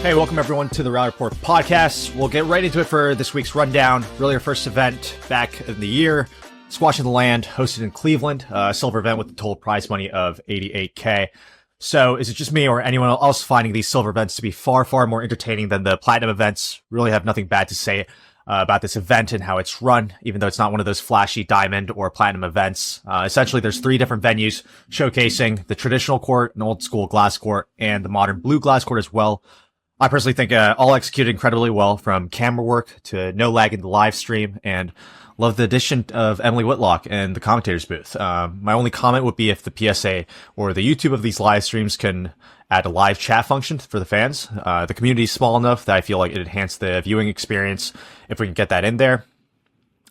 Hey, welcome everyone to the Rally Report podcast. We'll get right into it for this week's rundown. Really our first event back in the year. Squash in the Land, hosted in Cleveland. A silver event with a total prize money of $88K. So is it just me or anyone else finding these silver events to be far, far more entertaining than the platinum events? Really have nothing bad to say about this event and how it's run, even though it's not one of those flashy diamond or platinum events. Essentially, there's 3 different venues showcasing the traditional court, an old school glass court, and the modern blue glass court as well. I personally think all executed incredibly well, from camera work to no lag in the live stream, and love the addition of Emily Whitlock in the commentator's booth. My only comment would be if the PSA or the YouTube of these live streams can add a live chat function for the fans. The community is small enough that I feel like it enhanced the viewing experience if we can get that in there.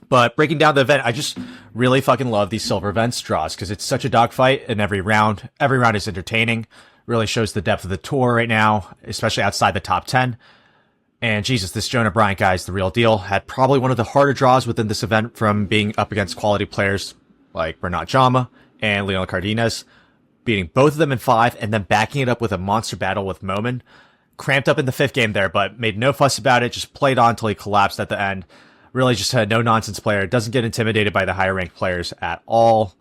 But breaking down the event, I just really fucking love these silver events draws because it's such a dogfight in every round. Every round is entertaining. Really shows the depth of the tour right now, especially outside the top 10. And Jesus, this Jonah Bryant guy is the real deal. Had probably one of the harder draws within this event from being up against quality players like Bernat Jama and Leonel Cardenas, beating both of them in 5 and then backing it up with a monster battle with Momin. Cramped up in the 5th game there, but made no fuss about it, just played on until he collapsed at the end. Really just a no-nonsense player. Doesn't get intimidated by the higher-ranked players at all.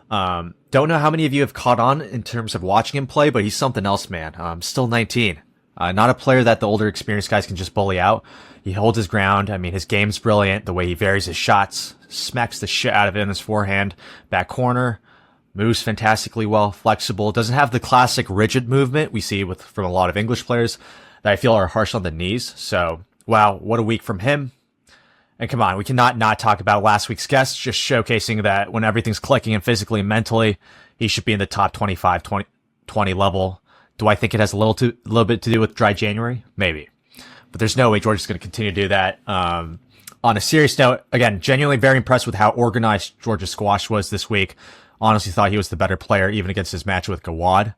Don't know how many of you have caught on in terms of watching him play, but he's something else, man. Still 19. Not a player that the older experienced guys can just bully out. He holds his ground. I mean, his game's brilliant. The way he varies his shots, smacks the shit out of it in his forehand, back corner, moves fantastically well, flexible. Doesn't have the classic rigid movement we see from a lot of English players that I feel are harsh on the knees. So, wow, what a week from him. And come on, we cannot not talk about last week's guest, just showcasing that when everything's clicking and physically and mentally, he should be in the top 25, 20 level. Do I think it has a little bit to do with dry January? Maybe. But there's no way George is going to continue to do that. On a serious note, again, genuinely very impressed with how organized George's squash was this week. Honestly thought he was the better player, even against his match with Gawad.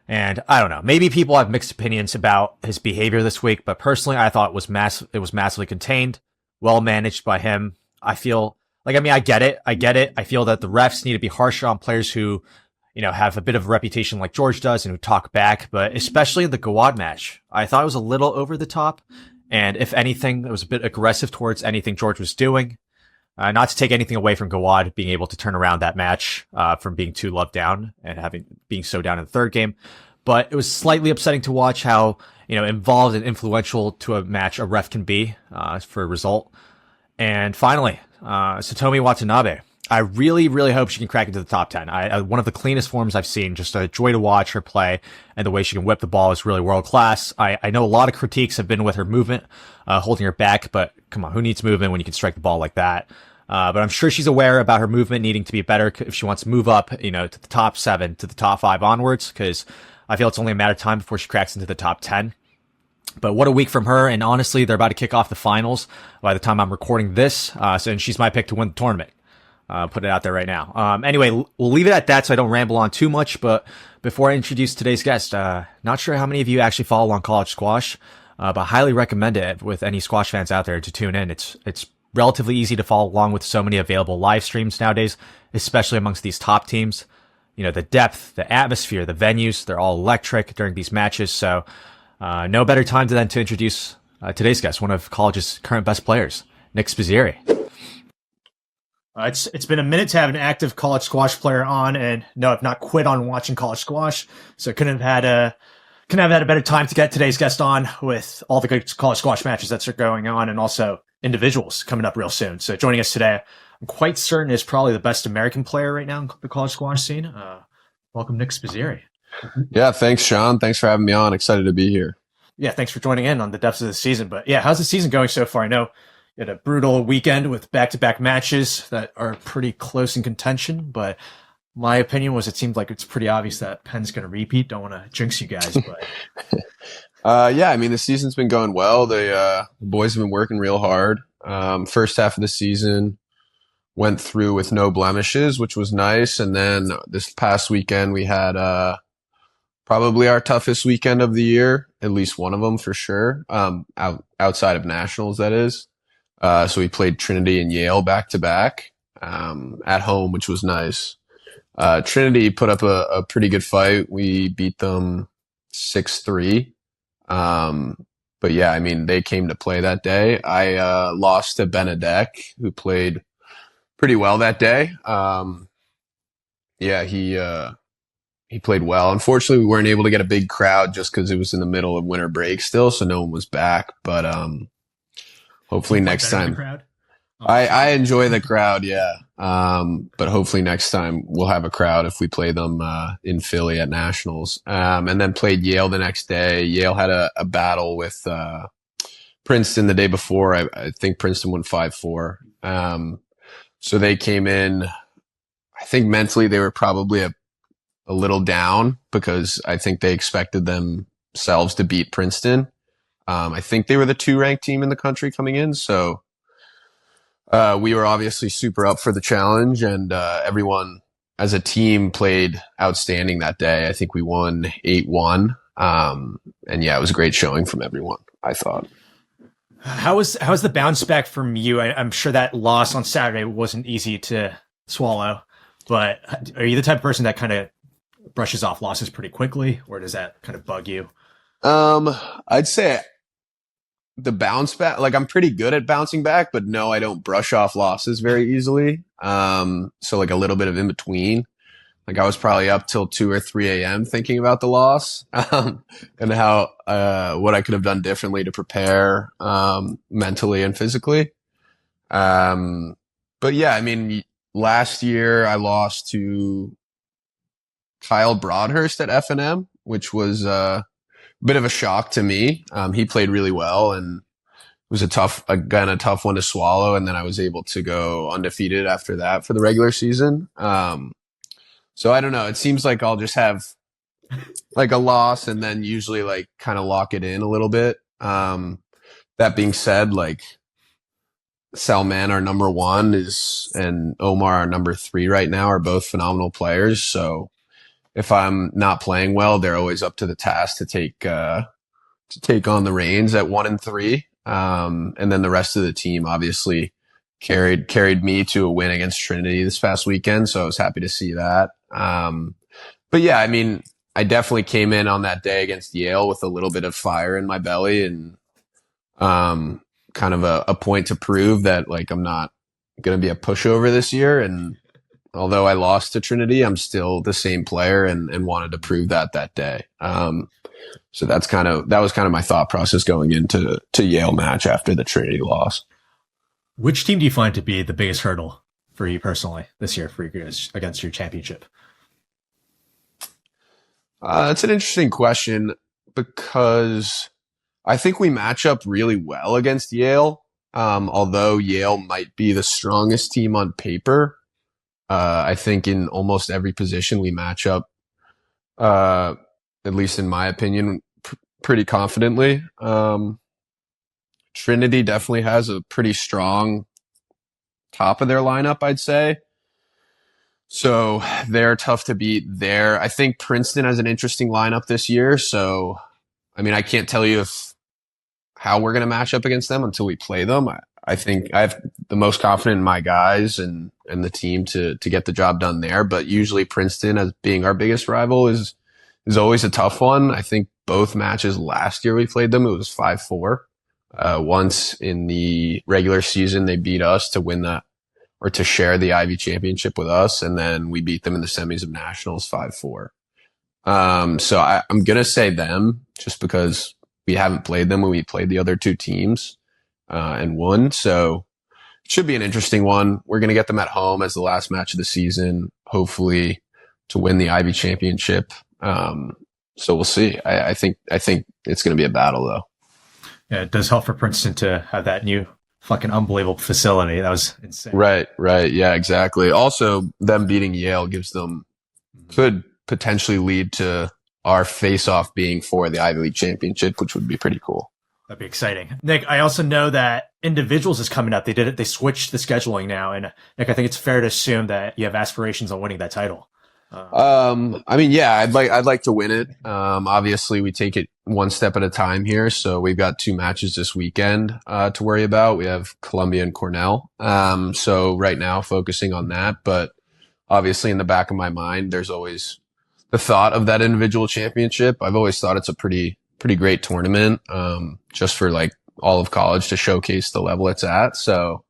And I don't know, maybe people have mixed opinions about his behavior this week, but personally, I thought it was massively contained. Well managed by him. I feel like, I get it. I feel that the refs need to be harsher on players who, have a bit of a reputation like George does and who talk back, but especially in the Gawad match, I thought it was a little over the top. And if anything, it was a bit aggressive towards anything George was doing. Not to take anything away from Gawad being able to turn around that match, from being 2 love down and being so down in the 3rd game. But it was slightly upsetting to watch how, involved and influential to a match a ref can be, for a result. And finally, Satomi Watanabe. I really, really hope she can crack into the top 10. One of the cleanest forms I've seen, just a joy to watch her play, and the way she can whip the ball is really world class. I know a lot of critiques have been with her movement, holding her back, but come on, who needs movement when you can strike the ball like that? But I'm sure she's aware about her movement needing to be better if she wants to move up, to the top 7, to the top 5 onwards, because I feel it's only a matter of time before she cracks into the top 10. But what a week from her, and honestly, they're about to kick off the finals by the time I'm recording this, and she's my pick to win the tournament. Put it out there right now. Anyway, we'll leave it at that so I don't ramble on too much, but before I introduce today's guest, not sure how many of you actually follow along college squash, but highly recommend it with any squash fans out there to tune in. It's relatively easy to follow along with so many available live streams nowadays, especially amongst these top teams. The depth, the atmosphere, the venues, they're all electric during these matches. So, no better time than to introduce today's guest, one of college's current best players, Nik Spizzirri. It's been a minute to have an active college squash player on, and no, I've not quit on watching college squash, so couldn't have had a better time to get today's guest on with all the good college squash matches that are going on, and also individuals coming up real soon. So joining us today, I'm quite certain is probably the best American player right now in the college squash scene. Welcome, Nik Spizzirri. Yeah, thanks, Sean. Thanks for having me on. Excited to be here. Yeah, thanks for joining in on the depths of the season. But yeah, how's the season going so far? I know you had a brutal weekend with back-to-back matches that are pretty close in contention, but my opinion was it seemed like it's pretty obvious that Penn's going to repeat. Don't want to jinx you guys, but yeah, the season's been going well. The boys have been working real hard. First half of the season went through with no blemishes, which was nice. And then this past weekend we had probably our toughest weekend of the year, at least one of them for sure. Outside of nationals, that is. So we played Trinity and Yale back to back at home, which was nice. Trinity put up a pretty good fight. We beat them 6-3. But yeah, I mean, they came to play that day. I lost to Benedek, who played pretty well that day. Yeah, he played well. Unfortunately, we weren't able to get a big crowd just because it was in the middle of winter break still, so no one was back. But hopefully next time. Crowd? Oh, I enjoy the crowd, yeah. But hopefully next time we'll have a crowd if we play them in Philly at Nationals. And then played Yale the next day. Yale had a battle with Princeton the day before. I think Princeton won 5-4. So they came in. I think mentally they were probably a little down because I think they expected themselves to beat Princeton. I think they were the 2 ranked team in the country coming in. So we were obviously super up for the challenge, and everyone as a team played outstanding that day. I think we won 8-1. And yeah, it was a great showing from everyone, I thought. How's the bounce back from you? I'm sure that loss on Saturday wasn't easy to swallow, but are you the type of person that kind of brushes off losses pretty quickly, or does that kind of bug you? I'd say the bounce back, like I'm pretty good at bouncing back, but no, I don't brush off losses very easily. So like a little bit of in between. Like I was probably up till 2 or 3 a.m. thinking about the loss, and how, what I could have done differently to prepare, mentally and physically. But yeah, I mean, last year I lost to Kyle Broadhurst at F&M, which was a bit of a shock to me. He played really well, and it was a tough one to swallow. And then I was able to go undefeated after that for the regular season. So I don't know. It seems like I'll just have like a loss and then usually like kind of lock it in a little bit. That being said, like Salman, our number 1 and Omar, our number 3 right now, are both phenomenal players. So if I'm not playing well, they're always up to the task to take on the reins at 1 and 3. And then the rest of the team obviously carried me to a win against Trinity this past weekend. So I was happy to see that. But yeah, I mean, I definitely came in on that day against Yale with a little bit of fire in my belly and, kind of a point to prove that like I'm not going to be a pushover this year. And although I lost to Trinity, I'm still the same player and wanted to prove that day. So that was kind of my thought process going into Yale match after the Trinity loss. Which team do you find to be the biggest hurdle for you personally this year against your championship? It's an interesting question because I think we match up really well against Yale. Although Yale might be the strongest team on paper, I think in almost every position we match up, at least in my opinion, pretty confidently. Trinity definitely has a pretty strong top of their lineup, I'd say. So they're tough to beat there. I think Princeton has an interesting lineup this year. So, I mean, I can't tell you how we're going to match up against them until we play them. I think I have the most confident in my guys and the team to get the job done there. But usually Princeton, as being our biggest rival, is always a tough one. I think both matches last year we played them, it was 5-4. Once in the regular season, they beat us to win or to share the Ivy championship with us. And then we beat them in the semis of nationals 5-4. So I'm going to say them just because we haven't played them when we played the other 2 teams, and won. So it should be an interesting one. We're going to get them at home as the last match of the season, hopefully to win the Ivy championship. So we'll see. I think it's going to be a battle though. Yeah, it does help for Princeton to have that new fucking unbelievable facility. That was insane. Right. Yeah, exactly. Also, them beating Yale could potentially lead to our face-off being for the Ivy League championship, which would be pretty cool. That'd be exciting. Nik, I also know that individuals is coming up. They switched the scheduling now. And Nik, I think it's fair to assume that you have aspirations on winning that title. I mean, yeah, I'd like to win it. Obviously we take it one step at a time here. So we've got 2 matches this weekend, to worry about. We have Columbia and Cornell. So right now focusing on that, but obviously in the back of my mind, there's always the thought of that individual championship. I've always thought it's a pretty pretty great tournament, just for like all of college to showcase the level it's at. So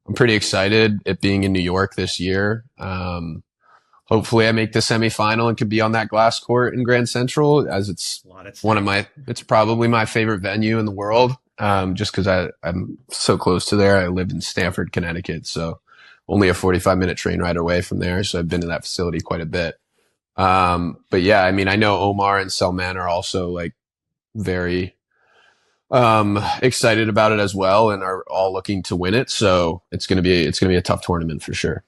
I'm pretty excited it being in New York this year. Hopefully I make the semifinal and could be on that glass court in Grand Central, as it's it's probably my favorite venue in the world. Just cause I'm so close to there. I live in Stamford, Connecticut. So only a 45-minute train ride away from there. So I've been to that facility quite a bit. But yeah, I mean, I know Omar and Selman are also like very, excited about it as well and are all looking to win it. So it's going to be a tough tournament for sure.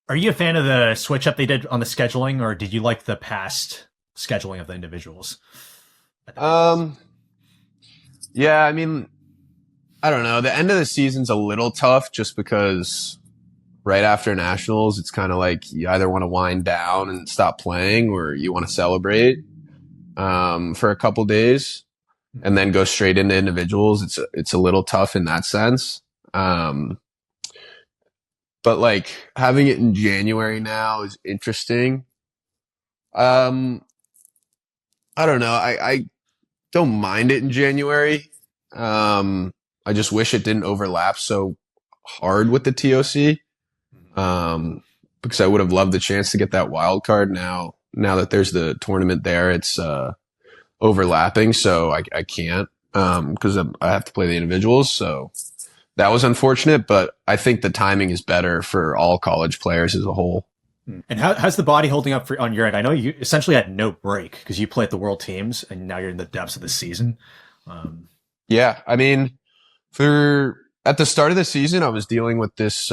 Are you a fan of the switch up they did on the scheduling, or did you like the past scheduling of the individuals? Yeah, I mean, I don't know. The end of the season's a little tough just because right after nationals, it's kind of like you either want to wind down and stop playing or you want to celebrate, for a couple days and then go straight into individuals. It's a little tough in that sense. But like having it in January now is interesting. I don't know. I don't mind it in January. I just wish it didn't overlap so hard with the TOC. Because I would have loved the chance to get that wild card. Now that there's the tournament there, it's overlapping, so I can't, because I have to play the individuals. So that was unfortunate, but I think the timing is better for all college players as a whole. And how's the body holding up on your end? I know you essentially had no break because you played the world teams and now you're in the depths of the season. Yeah, I mean, at the start of the season, I was dealing with this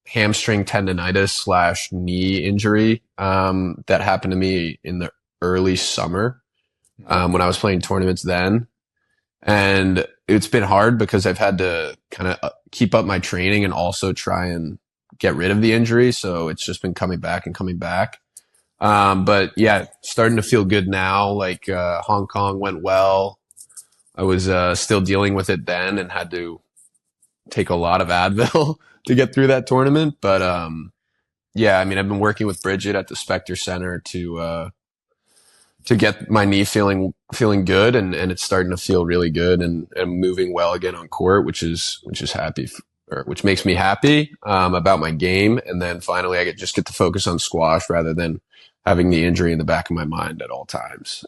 hamstring tendonitis / knee injury that happened to me in the early summer when I was playing tournaments then. And it's been hard because I've had to kind of keep up my training and also try and get rid of the injury. So it's just been coming back and coming back. But yeah, starting to feel good now. Like Hong Kong went well. I was still dealing with it then and had to take a lot of Advil to get through that tournament. But yeah, I mean, I've been working with Bridget at the Spectre Center to get my knee feeling good, and it's starting to feel really good and moving well again on court, which makes me happy about my game. And then finally I just get to focus on squash rather than having the injury in the back of my mind at all times.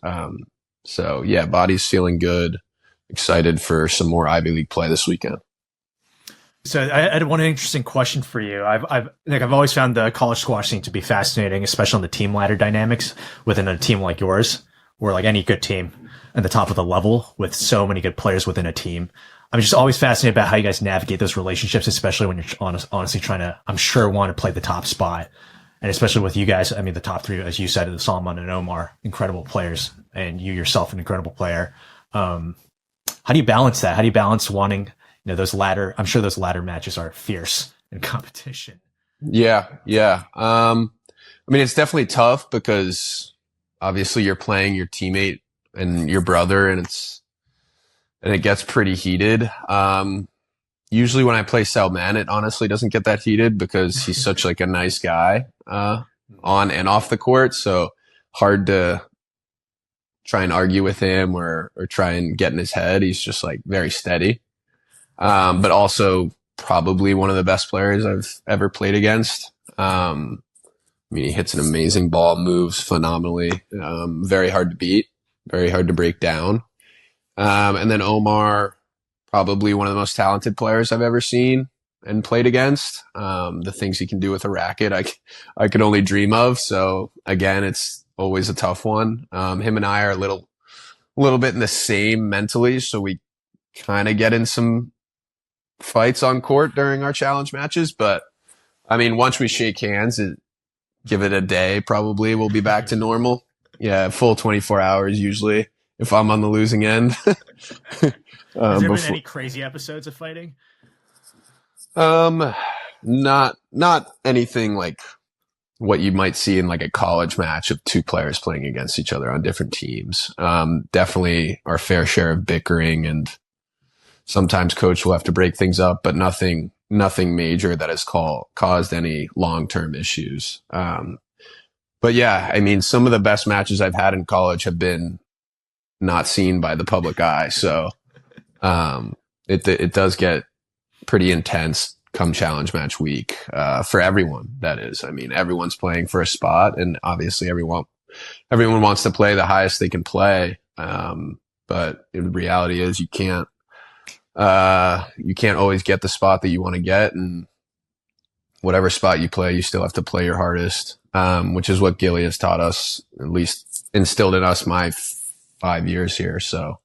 So yeah, body's feeling good. Excited for some more Ivy League play this weekend. So I had one interesting question for you. I've always found the college squash scene to be fascinating, especially on the team ladder dynamics within a team like yours, or like any good team at the top of the level with so many good players within a team. I'm just always fascinated about how you guys navigate those relationships, especially when you're honestly trying to, I'm sure, want to play the top spot. And especially with you guys, I mean, the top three, as you said, the Salman and Omar, incredible players, and you yourself, an incredible player. How do you balance that? How do you balance wanting, I'm sure those ladder matches are fierce in competition. Yeah. I mean, it's definitely tough because obviously you're playing your teammate and your brother, and it gets pretty heated. Usually when I play Salman, it honestly doesn't get that heated because he's such like a nice guy, on and off the court. So hard to try and argue with him or try and get in his head. He's just like very steady. But also probably one of the best players I've ever played against. I mean, he hits an amazing ball, moves phenomenally, very hard to beat, very hard to break down. And then Omar, probably one of the most talented players I've ever seen and played against. The things he can do with a racket, I could only dream of. So again, it's always a tough one. Him and I are a little bit in the same mentally. So we kind of get in some fights on court during our challenge matches. But I mean, once we shake hands, give it a day, probably we'll be back to normal. Yeah. Full 24 hours usually if I'm on the losing end. Has there been any crazy episodes of fighting? Not anything like what you might see in like a college match of two players playing against each other on different teams. Definitely our fair share of bickering, and sometimes coach will have to break things up, but nothing major that has caused any long-term issues. But yeah, I mean, some of the best matches I've had in college have been not seen by the public eye. So it does get pretty intense come challenge match week for everyone. That is, I mean, everyone's playing for a spot, and obviously everyone wants to play the highest they can play. But the reality is you can't always get the spot that you want to get, and whatever spot you play, you still have to play your hardest, which is what Gilly has taught us, at least instilled in us my 5 years here. So,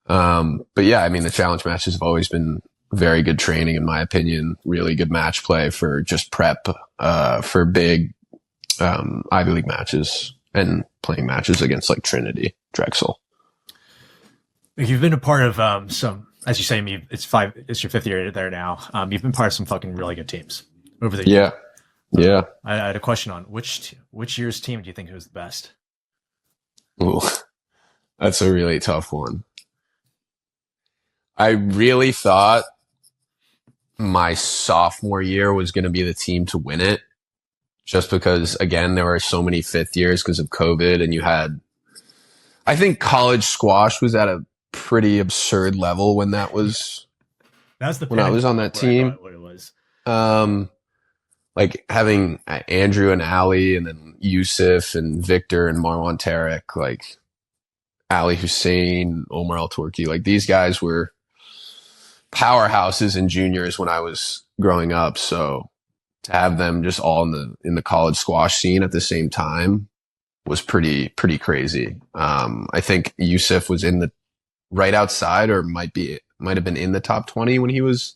but yeah, I mean, the challenge matches have always been very good training, in my opinion, really good match play for just prep, for big, Ivy League matches and playing matches against like Trinity, Drexel. You've been a part of, some, as you say, it's your 5th year there now. You've been part of some fucking really good teams over the years. Yeah. I had a question on which year's team do you think was the best? Ooh, that's a really tough one. I really thought my sophomore year was going to be the team to win it, just because, again, there were so many 5th years because of COVID, and I think college squash was at a pretty absurd level when I was on that team. What it was. Like having Andrew and Ali, and then Yusuf and Victor and Marwan Tarek, like Ali Hussein, Omar Al Turki, like these guys were powerhouses in juniors when I was growing up. So to have them just all in the college squash scene at the same time was pretty crazy. I think Yusuf was in the right outside, or might have been in the top 20 when he was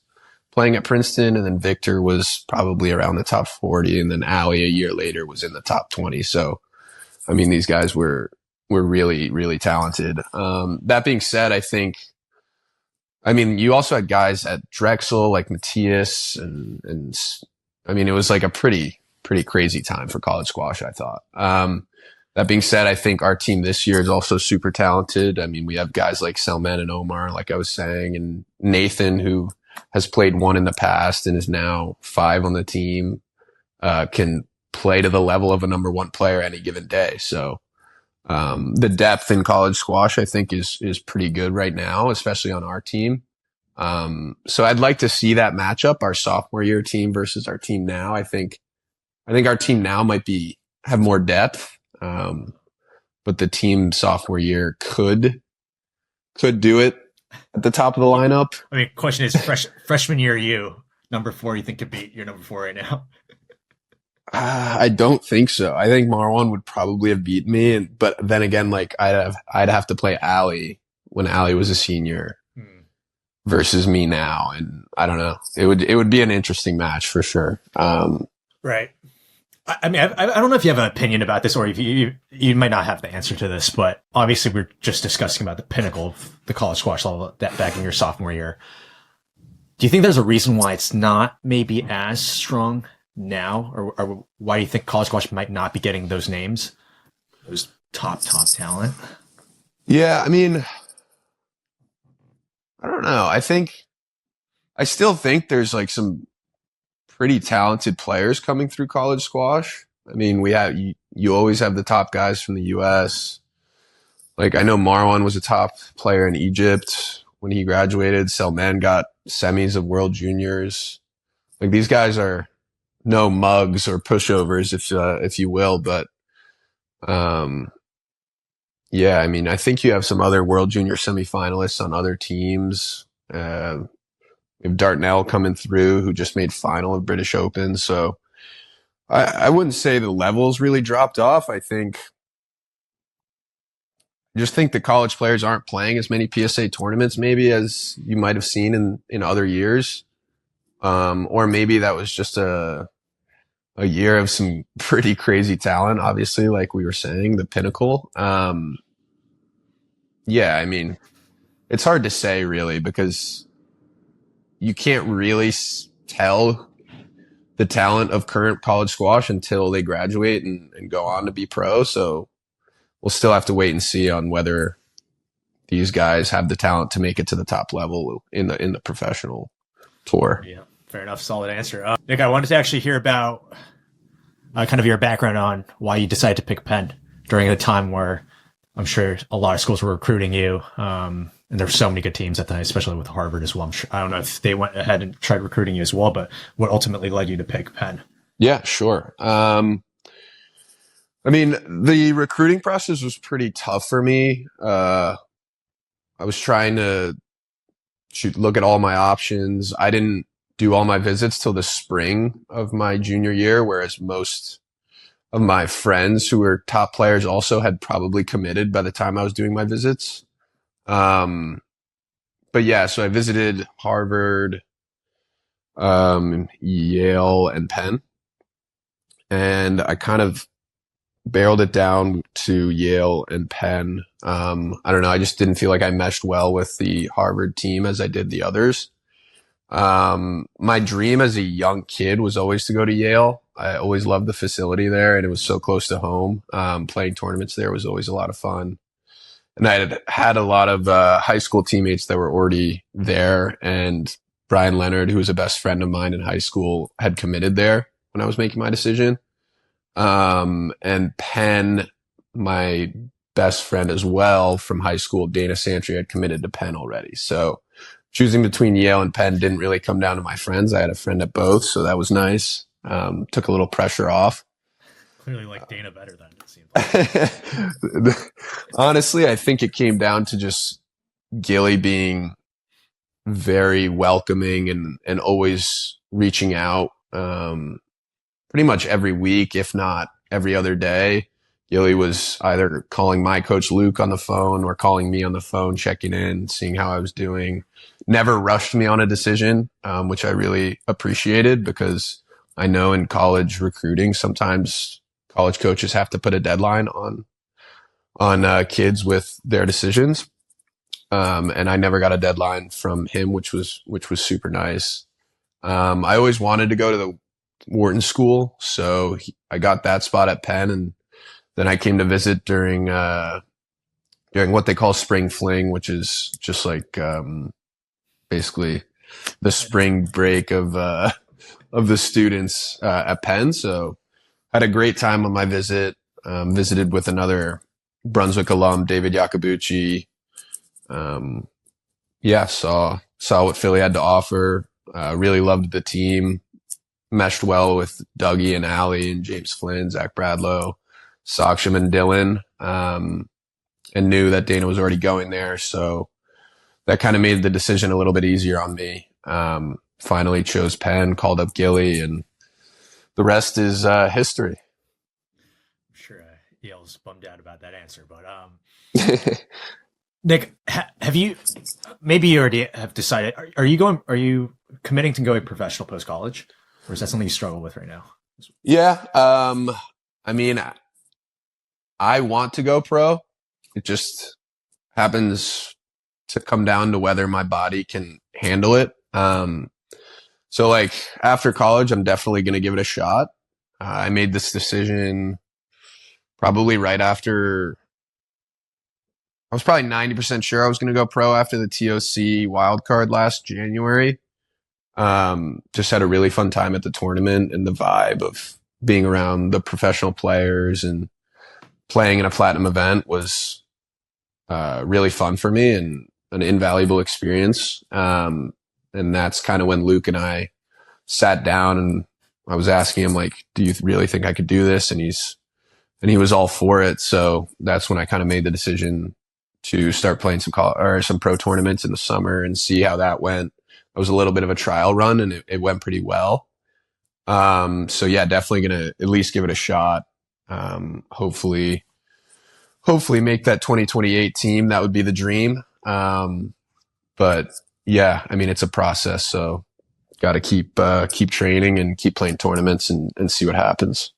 playing at Princeton, and then Victor was probably around the top 40, and then Ali a year later was in the top 20. So, I mean, these guys were really, really talented. That being said, I mean, you also had guys at Drexel like Matthias, and I mean, it was like a pretty crazy time for college squash, I thought. That being said, I think our team this year is also super talented. I mean, we have guys like Selman and Omar, like I was saying, and Nathan, who has played 1 in the past and is now 5 on the team, can play to the level of a number 1 player any given day. So the depth in college squash, I think, is pretty good right now, especially on our team. So I'd like to see that matchup, our sophomore year team versus our team now. I think our team now might have more depth, but the team sophomore year could do it at the top of the lineup. I mean, question is, freshman year, you number 4, you think could beat your number 4 right now? I don't think so. I think Marwan would probably have beaten me, but then again, like I'd have to play Ali when Ali was a senior versus me now, and I don't know. It would be an interesting match for sure. Right. I mean, I don't know if you have an opinion about this, or if you might not have the answer to this, but obviously we're just discussing about the pinnacle of the college squash level that back in your sophomore year. Do you think there's a reason why it's not maybe as strong now, or why do you think college squash might not be getting those names, those top talent? Yeah, I mean, I don't know. I still think there's like some pretty talented players coming through college squash. I mean, you always have the top guys from the US. Like I know Marwan was a top player in Egypt when he graduated. Selman got semis of World Juniors. Like these guys are no mugs or pushovers, if you will, but yeah, I mean, I think you have some other World Junior semifinalists on other teams. We have Dartnell coming through, who just made final of British Open. So I wouldn't say the levels really dropped off. I just think the college players aren't playing as many PSA tournaments maybe as you might have seen in other years. Or maybe that was just a year of some pretty crazy talent, obviously, like we were saying, the pinnacle. Yeah, I mean, it's hard to say really, because you can't really tell the talent of current college squash until they graduate and go on to be pro. So we'll still have to wait and see on whether these guys have the talent to make it to the top level in the professional tour. Yeah, fair enough. Solid answer. Nik, I wanted to actually hear about kind of your background on why you decided to pick Penn during a time where I'm sure a lot of schools were recruiting you. And there's so many good teams at the, especially with Harvard as well. I'm sure, I don't know if they went ahead and tried recruiting you as well, but what ultimately led you to pick Penn? Yeah, sure. I mean, the recruiting process was pretty tough for me. I was trying to look at all my options. I didn't do all my visits till the spring of my junior year, whereas most of my friends who were top players also had probably committed by the time I was doing my visits. Um, but yeah, so I visited Harvard, Yale, and Penn, and I kind of barreled it down to Yale and Penn. I don't know. I just didn't feel like I meshed well with the Harvard team as I did the others. My dream as a young kid was always to go to Yale. I always loved the facility there, and it was so close to home. Playing tournaments there was always a lot of fun. And I had a lot of high school teammates that were already there. And Brian Leonard, who was a best friend of mine in high school, had committed there when I was making my decision. And Penn, my best friend as well from high school, Dana Santry, had committed to Penn already. So choosing between Yale and Penn didn't really come down to my friends. I had a friend at both, so that was nice. Took a little pressure off. Clearly like Dana better than it seemed like. Honestly, I think it came down to just Gilly being very welcoming and always reaching out. Pretty much every week, if not every other day. Gilly was either calling my coach Luke on the phone or calling me on the phone, checking in, seeing how I was doing. Never rushed me on a decision, which I really appreciated because I know in college recruiting, sometimes college coaches have to put a deadline on kids with their decisions. And I never got a deadline from him, which was super nice. I always wanted to go to the Wharton School, so I got that spot at Penn, and then I came to visit during what they call spring fling, which is just like basically the spring break of the students at Penn. So had a great time on my visit. Visited with another Brunswick alum, David Iacobucci. Saw what Philly had to offer. Really loved the team. Meshed well with Dougie and Allie and James Flynn, Zach Bradlow, Saksham and Dylan, and knew that Dana was already going there. So that kind of made the decision a little bit easier on me. Finally chose Penn, called up Gilly, and the rest is history. I'm sure Yale's bummed out about that answer, but Nik, have you, maybe you already have decided, are you committing to going professional post-college? Or is that something you struggle with right now? Yeah. I mean, I want to go pro. It just happens to come down to whether my body can handle it. So like after college, I'm definitely going to give it a shot. I made this decision probably right after. I was probably 90% sure I was going to go pro after the TOC wildcard last January. Just had a really fun time at the tournament, and the vibe of being around the professional players and playing in a platinum event was really fun for me and an invaluable experience. And that's kind of when Luke and I sat down, and I was asking him, like, do you really think I could do this? And he was all for it. So that's when I kind of made the decision to start playing some pro tournaments in the summer and see how that went. It was a little bit of a trial run, and it went pretty well. So yeah, definitely going to at least give it a shot. Hopefully make that 2028 team. That would be the dream. But yeah, I mean, it's a process. So got to keep training and keep playing tournaments and see what happens.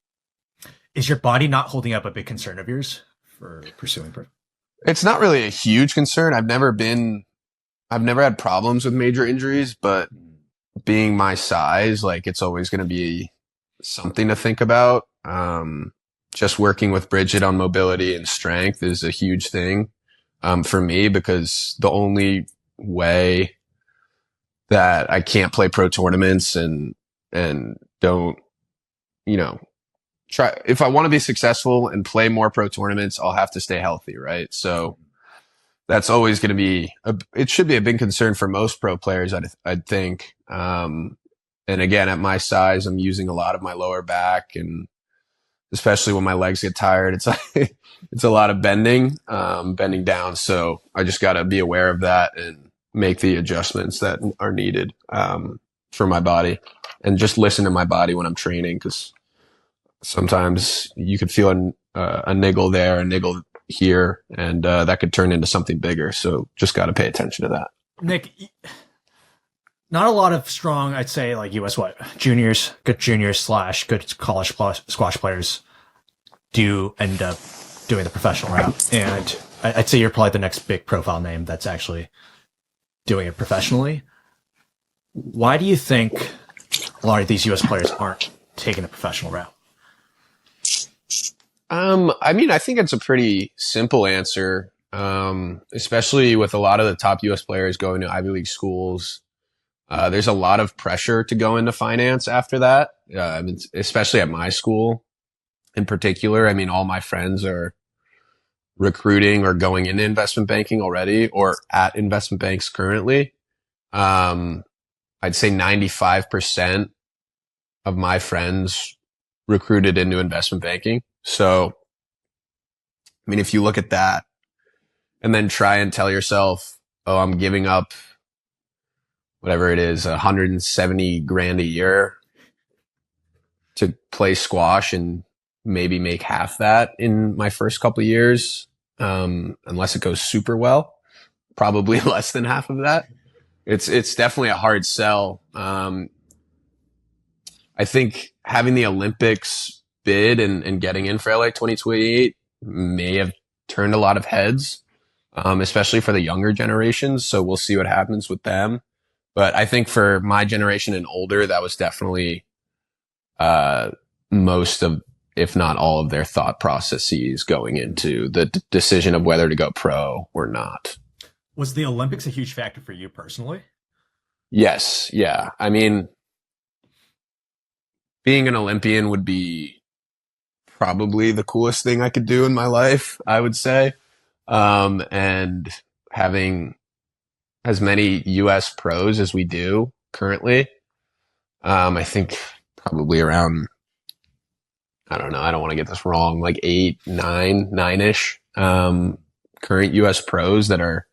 Is your body not holding up a big concern of yours for pursuing pro? It's not really a huge concern. I've never had problems with major injuries, but being my size, like it's always going to be something to think about. Just working with Bridget on mobility and strength is a huge thing for me, because the only way that I can't play pro tournaments and don't, if I want to be successful and play more pro tournaments, I'll have to stay healthy, right? So that's always going to be it should be a big concern for most pro players, I'd think. And again, at my size, I'm using a lot of my lower back, and especially when my legs get tired, it's like, it's a lot of bending down. So I just got to be aware of that and make the adjustments that are needed for my body, and just listen to my body when I'm training, because sometimes you could feel a niggle there, a niggle here, and that could turn into something bigger. So just got to pay attention to that. Nik, not a lot of strong, I'd say, like US juniors / good college squash players do end up doing the professional route. And I'd say you're probably the next big profile name that's actually doing it professionally. Why do you think a lot of these US players aren't taking the professional route? I mean, I think it's a pretty simple answer, especially with a lot of the top US players going to Ivy League schools. There's a lot of pressure to go into finance after that. I mean, especially at my school in particular. I mean, all my friends are recruiting or going into investment banking already, or at investment banks currently. I'd say 95% of my friends recruited into investment banking. So, I mean, if you look at that and then try and tell yourself, oh, I'm giving up whatever it is, 170 grand a year to play squash and maybe make half that in my first couple of years, unless it goes super well, probably less than half of that. It's definitely a hard sell. I think having the Olympics bid and getting in for LA 2028 may have turned a lot of heads, especially for the younger generations. So we'll see what happens with them. But I think for my generation and older, that was definitely most of, if not all of their thought processes going into the decision of whether to go pro or not. Was the Olympics a huge factor for you personally? Yes. Yeah. I mean, being an Olympian would be probably the coolest thing I could do in my life, I would say. And having as many US pros as we do currently, I think probably around, I don't know, I don't want to get this wrong, like 9-ish current US pros that are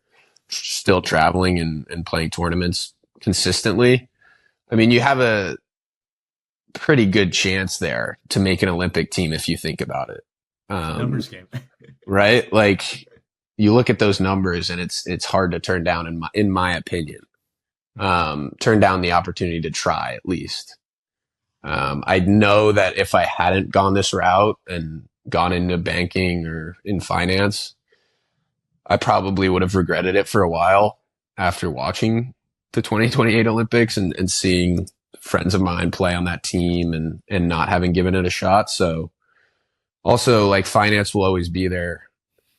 still traveling and playing tournaments consistently. I mean, you have a pretty good chance there to make an Olympic team if you think about it. Numbers game. Right? Like, you look at those numbers and it's hard to turn down in my opinion. Turn down the opportunity to try at least. I know that if I hadn't gone this route and gone into banking or in finance, I probably would have regretted it for a while after watching the 2028 Olympics and seeing friends of mine play on that team and not having given it a shot. So also, like, finance will always be there.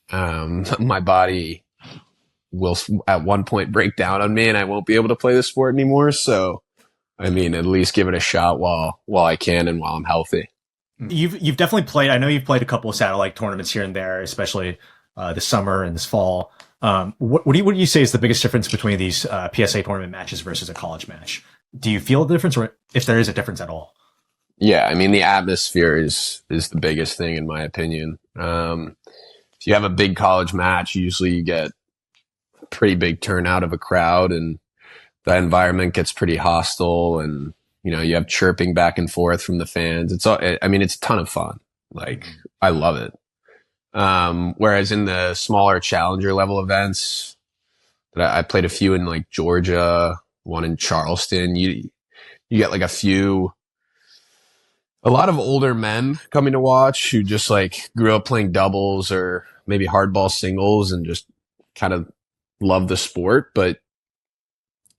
My body will at one point break down on me and I won't be able to play the sport anymore. So, I mean, at least give it a shot while I can and while I'm healthy. You've definitely played. I know you've played a couple of satellite tournaments here and there, especially this summer and this fall. What do you say is the biggest difference between these PSA tournament matches versus a college match? Do you feel the difference, or if there is a difference at all? Yeah, I mean, the atmosphere is the biggest thing in my opinion. If you have a big college match, usually you get a pretty big turnout of a crowd, and the environment gets pretty hostile, and you have chirping back and forth from the fans. It's a ton of fun. Like, I love it. Whereas in the smaller challenger level events that I played a few in, like Georgia, one in Charleston, you get like a lot of older men coming to watch who just like grew up playing doubles or maybe hardball singles and just kind of love the sport, but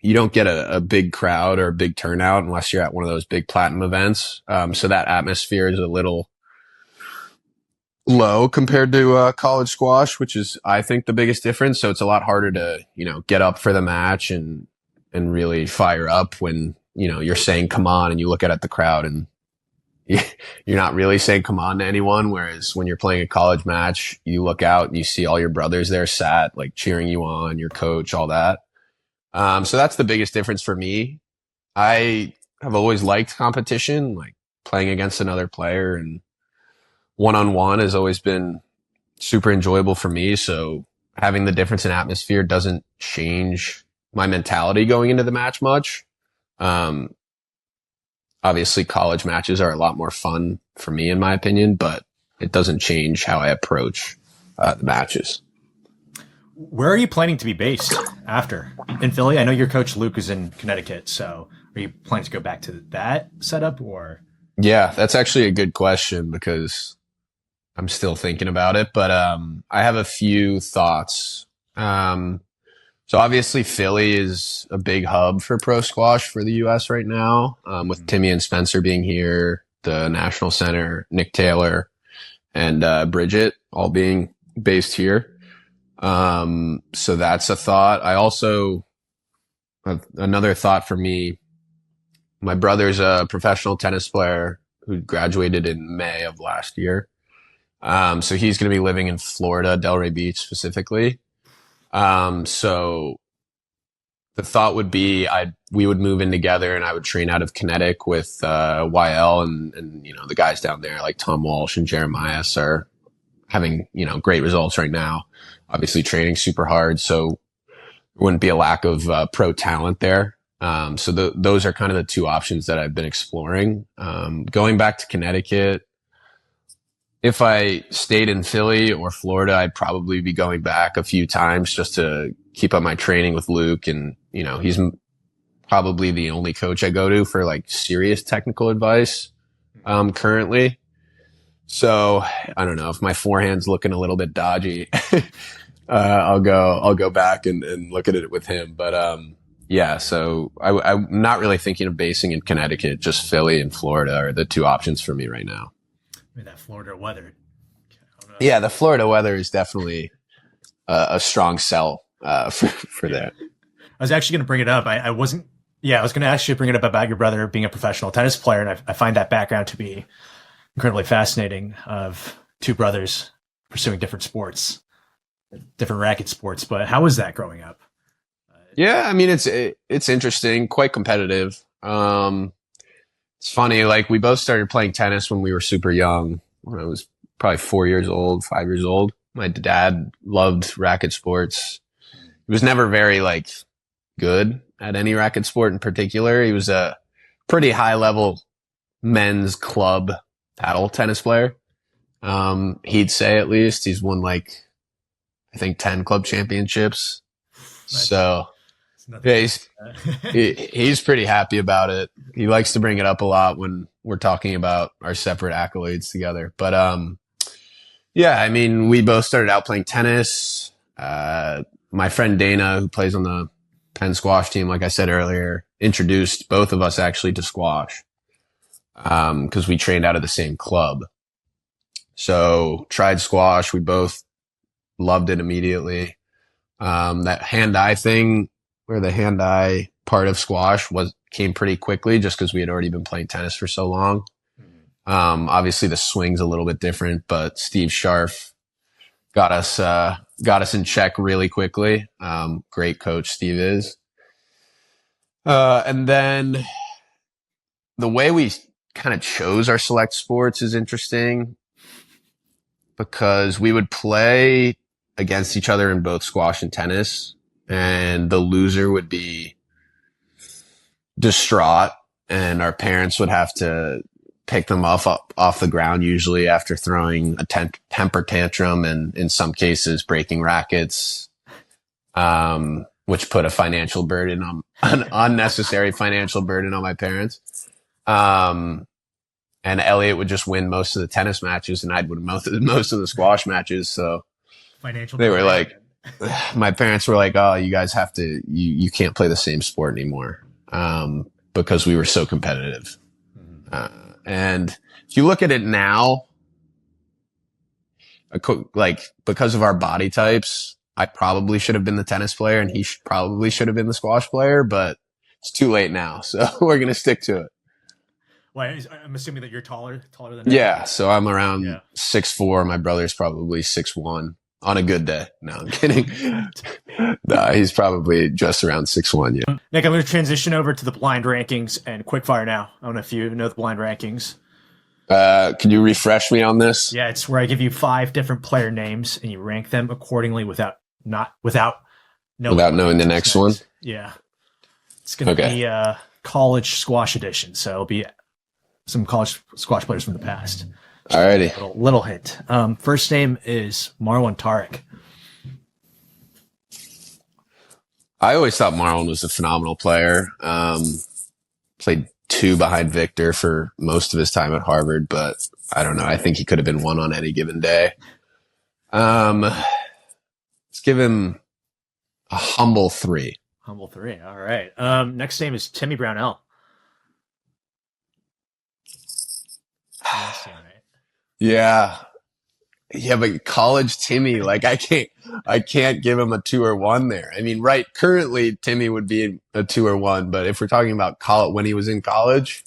you don't get a big crowd or a big turnout unless you're at one of those big platinum events. So that atmosphere is a little low compared to college squash, which is, I think, the biggest difference. So it's a lot harder to, get up for the match and really fire up when, you're saying, come on, and you look at the crowd and you're not really saying come on to anyone. Whereas when you're playing a college match, you look out and you see all your brothers there sat, like cheering you on, your coach, all that. So that's the biggest difference for me. I have always liked competition, like playing against another player, and one-on-one has always been super enjoyable for me. So having the difference in atmosphere doesn't change my mentality going into the match much. Um, Obviously college matches are a lot more fun for me, in my opinion, but it doesn't change how I approach the matches. Where are you planning to be based after? In Philly? I know your coach Luke is in Connecticut, so are you planning to go back to that setup or? Yeah, that's actually a good question because I'm still thinking about it, but I have a few thoughts. So obviously Philly is a big hub for pro squash for the US right now, with Timmy and Spencer being here, the National Center, Nick Taylor, and Bridget all being based here. So that's a thought. I also have another thought for me. My brother's a professional tennis player who graduated in May of last year. So he's going to be living in Florida, Delray Beach specifically. So the thought would be we would move in together and I would train out of Kinetic with YL and the guys down there like Tom Walsh and Jeremiah are having great results right now. Obviously training super hard, so there wouldn't be a lack of pro talent there. So those are kind of the two options that I've been exploring. Going back to Connecticut, if I stayed in Philly or Florida, I'd probably be going back a few times just to keep up my training with Luke. And, he's probably the only coach I go to for like serious technical advice, currently. So I don't know if my forehand's looking a little bit dodgy. I'll go back and look at it with him. But, yeah, so I'm not really thinking of basing in Connecticut, just Philly and Florida are the two options for me right now. I mean, that Florida weather. Yeah, the Florida weather is definitely a strong sell for that. I was actually going to bring it up. I was going to actually bring it up about your brother being a professional tennis player, and I find that background to be incredibly fascinating. Of two brothers pursuing different sports, different racket sports. But how was that growing up? Yeah, I mean it's interesting, quite competitive. It's funny, like we both started playing tennis when we were super young. When I was probably 4 years old, 5 years old. My dad loved racket sports. He was never very like good at any racket sport in particular. He was a pretty high level men's club paddle tennis player. He'd say at least he's won like, I think 10 club championships. So yeah, he's pretty happy about it. He likes to bring it up a lot when we're talking about our separate accolades together. But yeah, I mean, we both started out playing tennis. My friend Dana, who plays on the Penn squash team, like I said earlier, introduced both of us actually to squash because we trained out of the same club. So tried squash. We both loved it immediately. That hand-eye thing, where the hand-eye part of squash came pretty quickly just because we had already been playing tennis for so long. Obviously the swing's a little bit different, but Steve Scharf got us in check really quickly. Great coach Steve is. And then the way we kind of chose our select sports is interesting because we would play against each other in both squash and tennis, and the loser would be distraught and our parents would have to pick them off the ground, usually after throwing a temper tantrum and in some cases breaking rackets, which put a financial burden on an unnecessary financial burden on my parents. And Elliot would just win most of the tennis matches and I'd win most of the squash matches. So they were like, my parents were like, oh, you guys have to, you can't play the same sport anymore. Because we were so competitive. And if you look at it now, like because of our body types, I probably should have been the tennis player and he probably should have been the squash player, but it's too late now. So we're going to stick to it. Well, I'm assuming that you're taller than him. Yeah, so I'm around Yeah. 6'4". My brother's probably 6'1" on a good day. No, I'm kidding. No, he's probably just around 6'1". Yeah. Nik, I'm going to transition over to the blind rankings and quickfire now. I don't know if you know the blind rankings. Can you refresh me on this? Yeah, it's where I give you 5 different player names and you rank them accordingly without knowing the next one. Yeah, it's going to be college squash edition, so it'll be some college squash players from the past. Alrighty. Little hint. First name is Marwan Tariq. I always thought Marlon was a phenomenal player. Played 2 behind Victor for most of his time at Harvard, but I don't know. I think he could have been 1 on any given day. Let's give him a humble 3. Humble 3. All right. Next name is Timmy Brownell. Yeah. Yeah, but college Timmy, like I can't give him a 2 or 1 there. I mean, right, currently Timmy would be a 2 or 1, but if we're talking about when he was in college,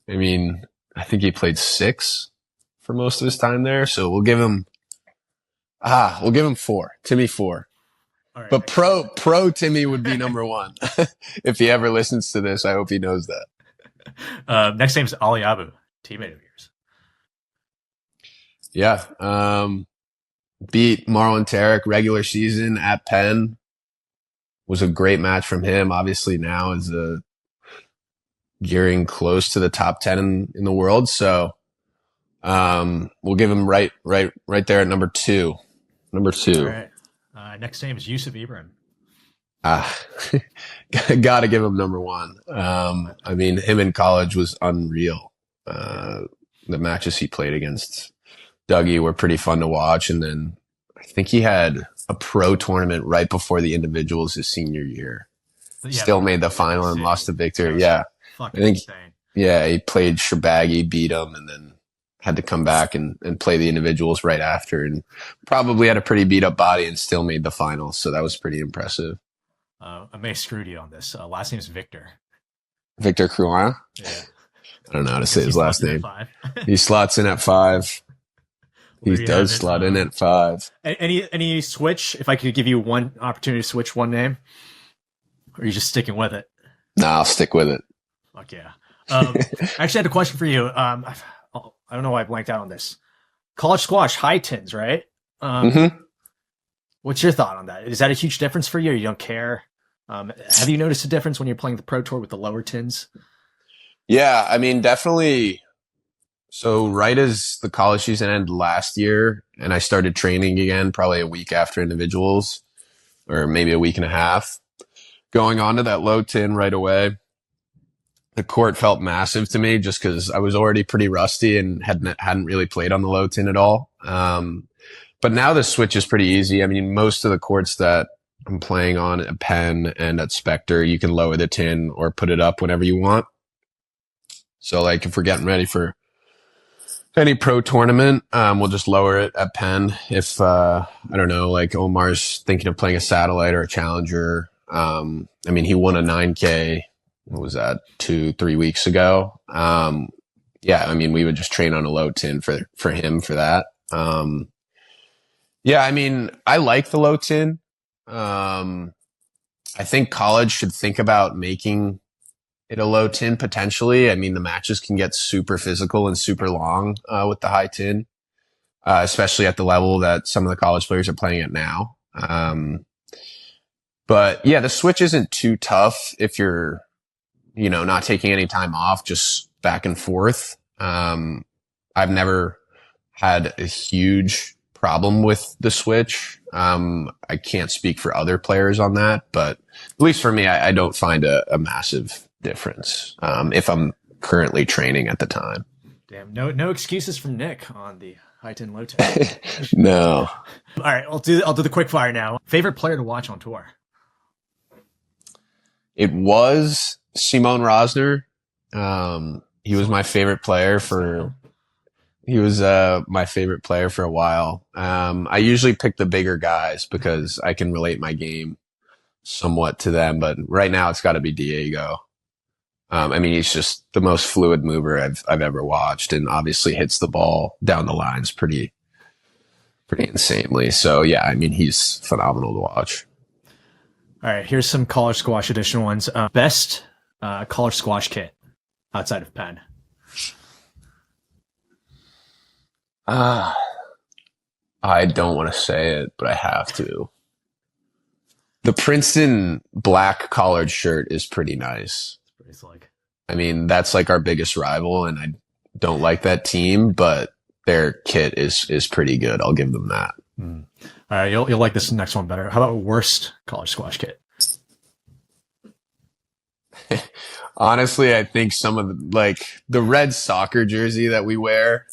I mean, I think he played 6 for most of his time there. So we'll give him 4. Timmy 4. All right, but pro Timmy would be number 1. If he ever listens to this, I hope he knows that. Next name is Ali Abu, teammate of yours. Yeah. Beat Marwan Tariq regular season at Penn. Was a great match from him. Obviously now is gearing close to the top 10 in the world. So, we'll give him right there at number 2. Number 2. All right. Next name is Yusuf Ibrahim. Gotta give him number 1. I mean, him in college was unreal. The matches he played against Dougie were pretty fun to watch. And then I think he had a pro tournament right before the individuals his senior year. Yeah, still made the final and lost to Victor. Yeah. I think, insane. Yeah, he played Shabaggy, beat him, and then had to come back and play the individuals right after, and probably had a pretty beat up body and still made the final. So that was pretty impressive. I may have screwed you on this. Last name is Victor. Victor Crouin? Yeah. I don't know how to say his last name. He slots in at 5. He does slot in at 5. Any switch? If I could give you one opportunity to switch one name, or are you just sticking with it? Nah, I'll stick with it. Fuck yeah. I actually had a question for you. I don't know why I blanked out on this. College squash, high tins, right? What's your thought on that? Is that a huge difference for you, or you don't care? Have you noticed a difference when you're playing the Pro Tour with the lower tins? Yeah, I mean, definitely. So right as the college season ended last year, and I started training again, probably a week after individuals, or maybe a week and a half, going on to that low tin right away. The court felt massive to me just because I was already pretty rusty and hadn't really played on the low tin at all. But now the switch is pretty easy. I mean, most of the courts that I'm playing on at Penn and at Spectre, you can lower the tin or put it up whenever you want. So like if we're getting ready for any pro tournament, we'll just lower it at Penn. If, I don't know, like Omar's thinking of playing a satellite or a challenger. I mean, he won a 9K. What was that? 2-3 weeks ago. Yeah, I mean, we would just train on a low tin for him for that. Yeah, I mean, I like the low tin. I think college should think about making it a low tin potentially. I mean, the matches can get super physical and super long with the high tin, especially at the level that some of the college players are playing at now. But yeah, the switch isn't too tough if you're, you know, not taking any time off, just back and forth. I've never had a huge problem with the switch. I can't speak for other players on that, but at least for me, I don't find a massive difference if I'm currently training at the time. Damn, no excuses from Nik on the high tin, low tin. No. All right, I'll do the quick fire now. Favorite player to watch on tour? It was Simon Rosner. He was my favorite player my favorite player for a while. I usually pick the bigger guys because I can relate my game somewhat to them, but right now it's got to be Diego. I mean, he's just the most fluid mover I've ever watched, and obviously hits the ball down the lines pretty insanely. So yeah, I mean, he's phenomenal to watch. All right, here's some college squash edition ones. Best college squash kit outside of Penn. Ah, I don't want to say it, but I have to. The Princeton black collared shirt is pretty nice. It's like, I mean, that's like our biggest rival, and I don't like that team, but their kit is pretty good. I'll give them that. all right, you'll like this next one better. How about worst college squash kit? Honestly, I think some of the red soccer jersey that we wear,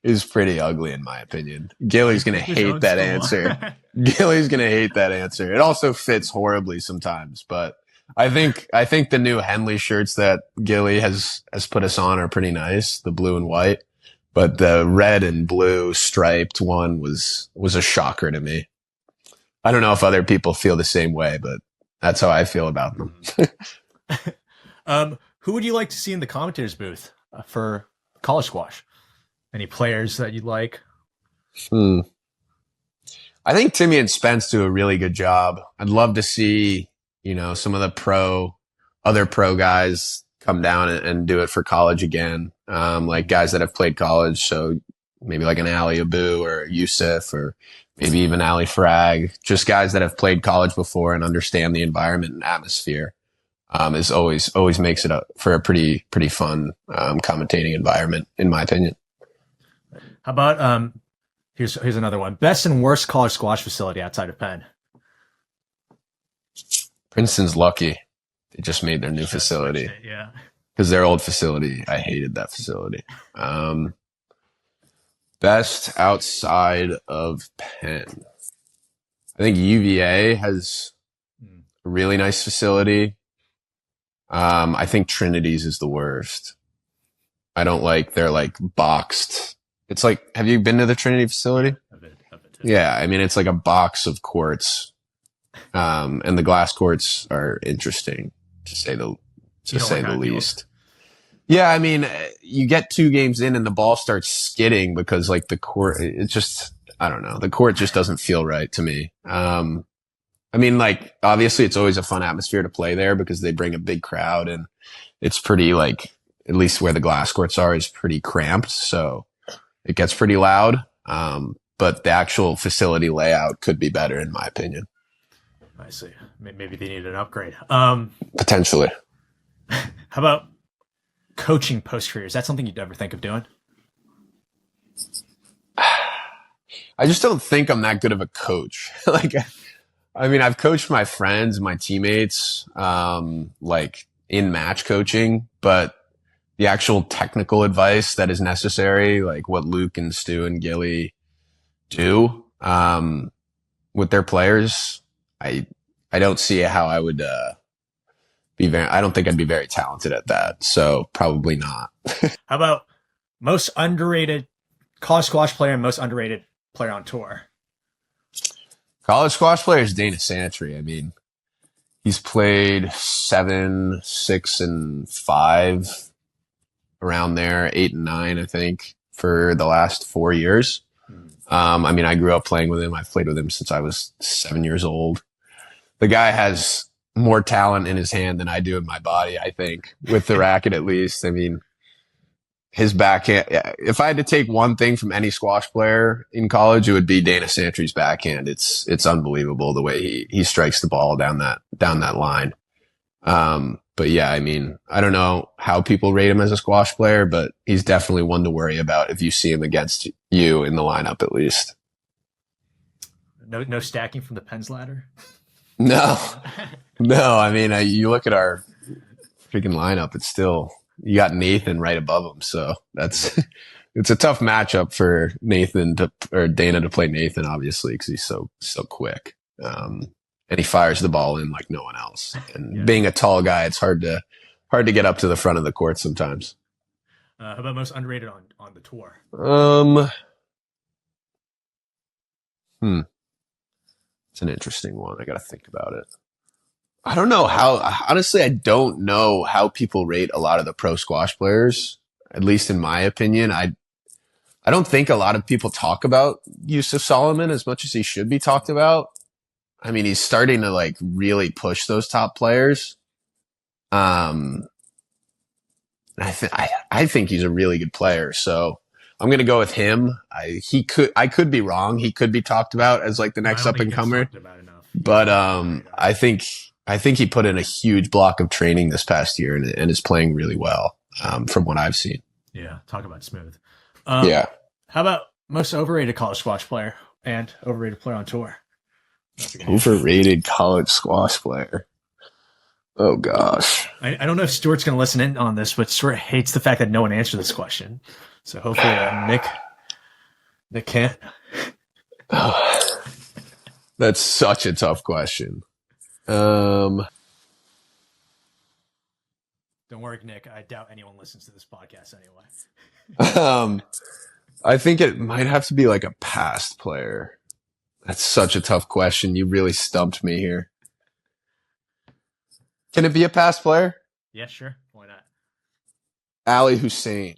is pretty ugly in my opinion. Gilly's gonna hate that answer. Gilly's gonna hate that answer. It also fits horribly sometimes, but I think the new Henley shirts that Gilly has put us on are pretty nice, the blue and white. But the red and blue striped one was a shocker to me. I don't know if other people feel the same way, but that's how I feel about them. Who would you like to see in the commentators booth for college squash? Any players that you'd like? I think Timmy and Spence do a really good job. I'd love to see, some of the other pro guys come down and do it for college again. Like guys that have played college. So maybe like an Ali Abu or Yusuf or maybe even Ali Frag, just guys that have played college before and understand the environment and atmosphere. Is always makes it for a pretty fun, commentating environment, in my opinion. How about, here's another one. Best and worst college squash facility outside of Penn. Princeton's lucky. They just made their new facility. Yeah. Because their old facility, I hated that facility. Best outside of Penn. I think UVA has a really nice facility. I think Trinity's is the worst. I don't like their boxed. It's like, have you been to the Trinity facility? I've been too. Yeah. I mean, it's like a box of courts. And the glass courts are interesting to say the least. Yeah. I mean, you get 2 games in and the ball starts skidding because the court, it's just, I don't know. The court just doesn't feel right to me. I mean, obviously it's always a fun atmosphere to play there because they bring a big crowd and it's pretty at least where the glass courts are is pretty cramped. So it gets pretty loud. But the actual facility layout could be better in my opinion. I see. Maybe they need an upgrade. Potentially. How about coaching post-career? Is that something you'd ever think of doing? I just don't think I'm that good of a coach. I mean, I've coached my friends, my teammates, in match coaching, but the actual technical advice that is necessary, like what Luke and Stu and Gilly do, with their players, I don't see how I would, I don't think I'd be very talented at that. So probably not. How about most underrated college squash player and most underrated player on tour? College squash player is Dana Santry. I mean, he's played 7, 6, and 5 around there, 8 and 9, I think, for the last 4 years. I mean, I grew up playing with him. I've played with him since I was 7 years old. The guy has more talent in his hand than I do in my body, I think, with the racket at least. I mean, his backhand, if I had to take one thing from any squash player in college, it would be Dana Santry's backhand. It's unbelievable the way he strikes the ball down that line. But yeah, I mean, I don't know how people rate him as a squash player, but he's definitely one to worry about if you see him against you in the lineup, at least. No stacking from the Penn's ladder? No. I mean, you look at our freaking lineup, it's still, you got Nathan right above him. So it's a tough matchup for Dana to play Nathan, obviously, because he's so quick. And he fires the ball in like no one else. And being a tall guy, it's hard to get up to the front of the court sometimes. How about most underrated on the tour? It's an interesting one. I got to think about it. I don't know how, honestly, I don't know how people rate a lot of the pro squash players, at least in my opinion. I don't think a lot of people talk about Yusuf Solomon as much as he should be talked about. I mean, he's starting to like really push those top players. Um, I think he's a really good player. So I'm going to go with him. I could be wrong. He could be talked about as like the next up and comer, but, I think he put in a huge block of training this past year and is playing really well, from what I've seen. Yeah. Talk about smooth. Yeah. How about most overrated college squash player and overrated player on tour? Overrated college squash player. Oh gosh. I don't know if Stuart's going to listen in on this, but Stuart hates the fact that no one answered this question. So hopefully Nik can't. Oh, that's such a tough question. Don't worry, Nik. I doubt anyone listens to this podcast anyway. I think it might have to be like a past player. That's such a tough question. You really stumped me here. Can it be a past player? Yeah, sure. Why not? Ali Hussein.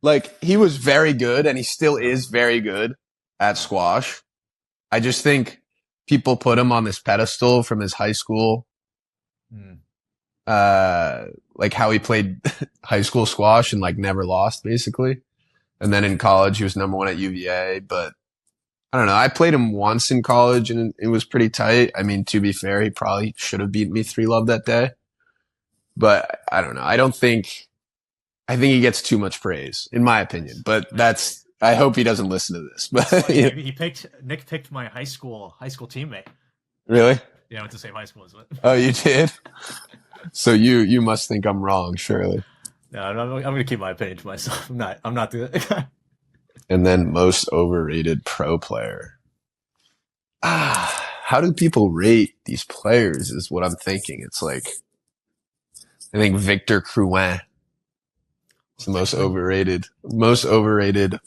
Like, he was very good and he still is very good at squash. I just think people put him on this pedestal from his high school. Like how he played high school squash and like never lost basically. And then in college, he was number one at UVA, but I don't know. I played him once in college and it was pretty tight. I mean, to be fair, he probably should have beat me 3-love that day, but I don't know. I think he gets too much praise in my opinion, but I hope he doesn't listen to this, but Nik picked my high school teammate. Really? Yeah, I went to the same high school as him. Oh, you did? So you must think I'm wrong, surely. No, I'm going to keep my opinion to myself. I'm not the And then most overrated pro player. How do people rate these players is what I'm thinking. It's like, I think Victor Crouin is the most overrated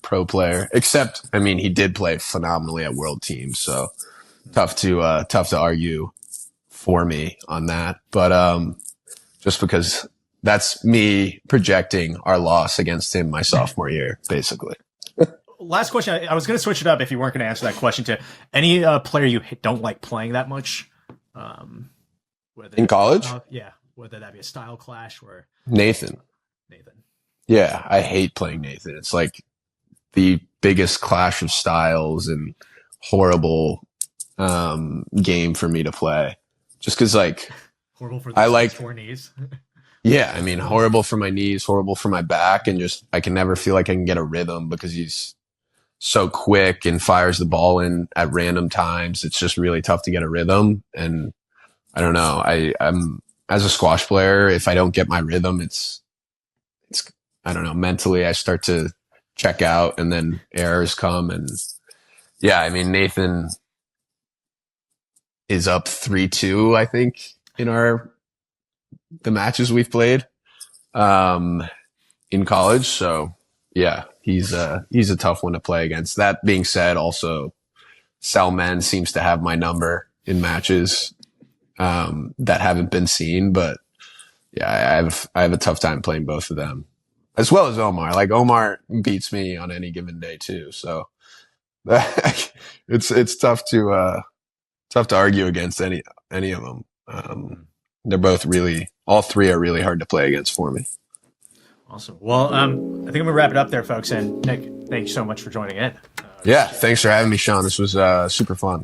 pro player. Except, I mean, he did play phenomenally at World Team, so tough to argue for me on that. But just because that's me projecting our loss against him my sophomore year, basically. Last question. I was going to switch it up if you weren't going to answer that question to any player you don't like playing that much. In college? Yeah. Whether that be a style clash or Nathan. Yeah, I hate playing Nathan. It's like the biggest clash of styles and horrible game for me to play. Just because, like, horrible for the four knees. Yeah, I mean, horrible for my knees, horrible for my back, and just I can never feel like I can get a rhythm because he's so quick and fires the ball in at random times. It's just really tough to get a rhythm. And I don't know. I'm as a squash player, if I don't get my rhythm, it's I don't know, mentally I start to check out and then errors come. And yeah, I mean, Nathan is up 3-2, I think, in the matches we've played in college. So yeah, he's a tough one to play against. That being said, also Salman seems to have my number in matches that haven't been seen, but yeah, I have a tough time playing both of them, as well as Omar. Like, Omar beats me on any given day too, so it's tough to argue against any of them. They're both all three are really hard to play against for me. Awesome. Well, I think I'm gonna wrap it up there, folks. And Nik, thank you so much for joining in. Yeah, thanks for having me, Sean. This was super fun.